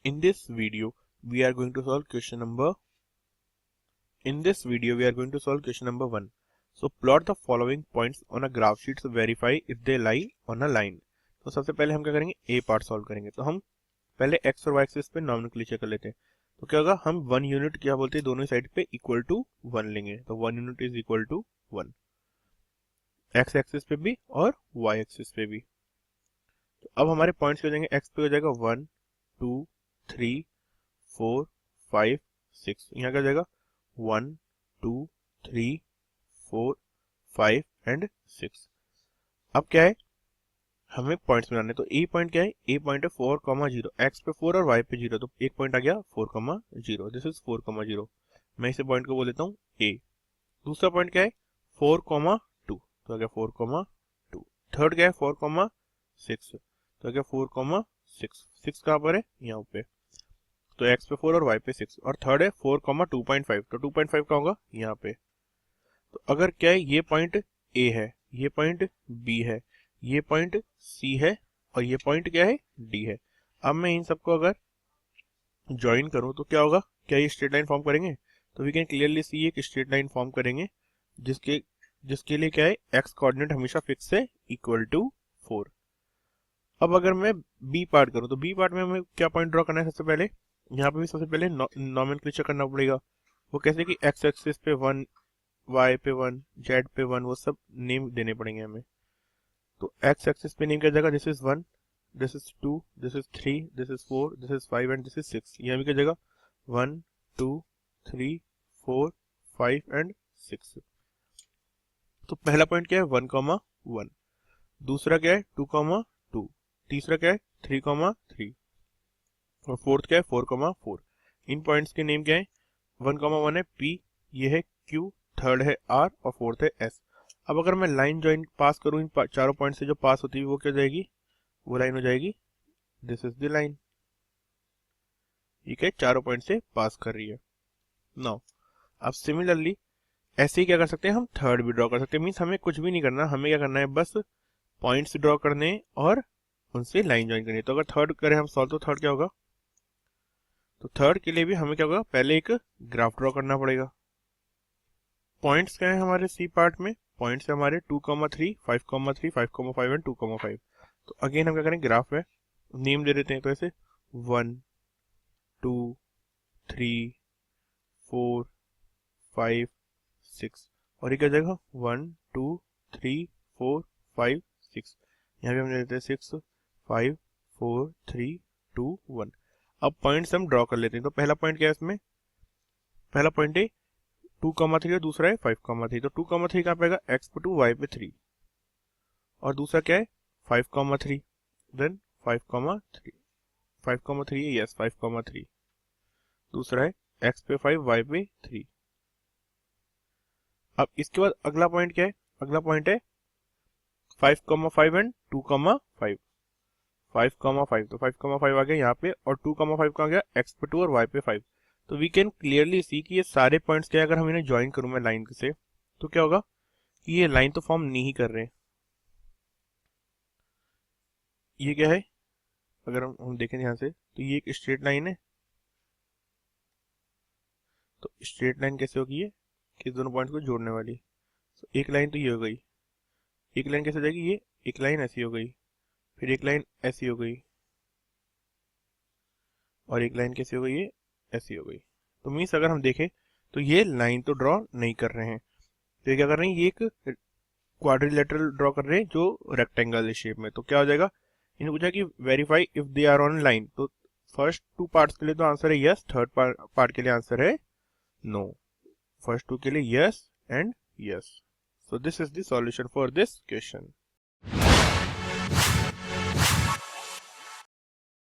In this video, we are going to solve question number. In this video, we are going to solve question number 1. So plot the following points on a graph sheet to verify if they lie on a line. तो सबसे पहले हम क्या करेंगे, ए part solve करेंगे. तो हम पहले एक्स और वाई एक्सिस पे नॉमेनक्लेचर कर लेते हैं. तो क्या होगा, हम 1 यूनिट क्या बोलते हैं, दोनों साइड पे इक्वल टू 1 लेंगे. तो 1 unit is equal to 1 X axis पे भी और वाई एक्सिस पे भी. तो अब हमारे पॉइंट्स हो जाएंगे, एक्स पे हो जाएगा 1 2 3 4 5 6. यहाँ क्या हो जाएगा 1 2 3 4 5 एंड 6. अब क्या है, हमें पॉइंट्स बनाने. तो ए पॉइंट क्या है, ए पॉइंट है 4,0. एक्स पे 4 और वाई पे 0. तो एक पॉइंट आ गया 4,0. This is 4,0. मैं इसे पॉइंट को बोल देता हूँ ए. दूसरा पॉइंट क्या है 4,2. तो आ गया 4,2. थर्ड क्या है 4,6. तो आ गया 4,6. 6 कहाँ पर है, यहाँ पे. तो x पे 4 और y पे 6. और थर्ड है 4,2.5. तो 2.5 का होगा यहाँ पे. तो अगर क्या है, ये पॉइंट a है, ये पॉइंट b है, ये पॉइंट c है और ये पॉइंट क्या है d है. अब मैं इन सबको अगर ज्वाइन करूं तो क्या होगा, क्या ये स्ट्रेट लाइन फॉर्म करेंगे. तो वी कैन क्लियरली सी एक स्ट्रेट लाइन फॉर्म करेंगे जिसके लिए क्या है, x कोऑर्डिनेट हमेशा फिक्स है इक्वल टू 4. अब अगर मैं b पार्ट करूं तो b पार्ट में हमें क्या पॉइंट ड्रॉ करना है. सबसे पहले यहाँ पे भी सबसे पहले नॉमेनक्लेचर करना पड़ेगा. वो कैसे कि एक्स एक्सिस पे 1 वाई पे 1 जेड पे 1, वो सब नेम देने पड़ेंगे हमें. तो एक्स एक्सिस पे नेम क्या जाएगा, this is 1, this is 2, this is 3, this is 4, this is 5 and this is 6. यहाँ भी क्या जाएगा 1 2 3 4 5 एंड 6. तो पहला पॉइंट क्या है 1,1. दूसरा क्या है 2,2. तीसरा क्या है 3,3 और फोर्थ क्या है 4,4. इन पॉइंट्स के नेम क्या है, 1,1 है P, ये है Q, थर्ड है R और फोर्थ है S. अब अगर मैं लाइन ज्वाइन पास करूं इन चारों पॉइंट से, जो पास होती है वो क्या जाएगी, वो लाइन हो जाएगी, दिस इज द लाइन. ठीक है, चारों पॉइंट से पास कर रही है. नाउ अब सिमिलरली ऐसे ही क्या कर सकते हैं, हम थर्ड भी ड्रॉ कर सकते हैं. मीन्स हमें कुछ भी नहीं करना, हमें क्या करना है, बस पॉइंट्स ड्रॉ करने और उनसे लाइन ज्वाइन करनी है. तो अगर थर्ड करें हम सॉल्व, तो थर्ड क्या होगा, तो थर्ड के लिए भी हमें क्या होगा, पहले एक ग्राफ ड्रॉ करना पड़ेगा. पॉइंट्स क्या है हमारे सी पार्ट में, पॉइंट्स है हमारे 2,3 5,3 5,5 एंड 2,5. तो अगेन हम क्या करें, ग्राफ है, नेम दे देते हैं. तो ऐसे 1 2 3 4 5 6. और ये क्या जाएगा 1 2 3 4 5 6. यहाँ भी हम दे देते हैं 6 5 4 3 2 1. अब पॉइंट्स हम ड्रॉ कर लेते हैं. तो पहला पॉइंट क्या है इसमें, पहला पॉइंट है 2,3 और दूसरा है 5,3. तो 2,3 कहाँ पे आएगा, x पे 2 y पे 3. और दूसरा क्या है 5,3, देन 5,3 5,3 है, यस 5,3. दूसरा है x पे 5 y पे 3. अब इसके बाद अगला पॉइंट क्या है, अगला पॉइंट है 5,5 एंड 2,5 5,5. तो 5,5 आ गया यहाँ पे और 2,5 का आ गया x पे 2 और y पे 5. तो वी कैन क्लियरली सी कि ये सारे पॉइंट्स क्या है, अगर हम इन्हें ज्वाइन करूं मैं लाइन से, तो क्या होगा कि ये लाइन तो फॉर्म नहीं ही कर रहे. ये क्या है, अगर हम देखें ध्यान से, तो ये एक स्ट्रेट लाइन है. तो स्ट्रेट लाइन कैसे होगी ये, कि दोनों पॉइंट्स को जोड़ने वाली. तो एक लाइन तो ये हो गई, एक लाइन कैसे हो जाएगी, ये एक लाइन ऐसी हो गई, फिर एक लाइन ऐसी हो गई और एक लाइन कैसी हो गई, ये ऐसी हो गई. तो मीन्स अगर हम देखें तो ये लाइन तो ड्रॉ नहीं कर रहे हैं. तो ये क्या कर रहे हैं, ये एक क्वाड्रिलेटरल ड्रॉ कर रहे हैं जो रेक्टेंगल शेप में. तो क्या हो जाएगा, इन्हें पूछा कि verify if they are online. तो फर्स्ट 2 पार्ट्स के लिए तो आंसर है यस, थर्ड पार्ट के लिए आंसर है नो. फर्स्ट 2 के लिए yes and yes. So this is the solution for this question.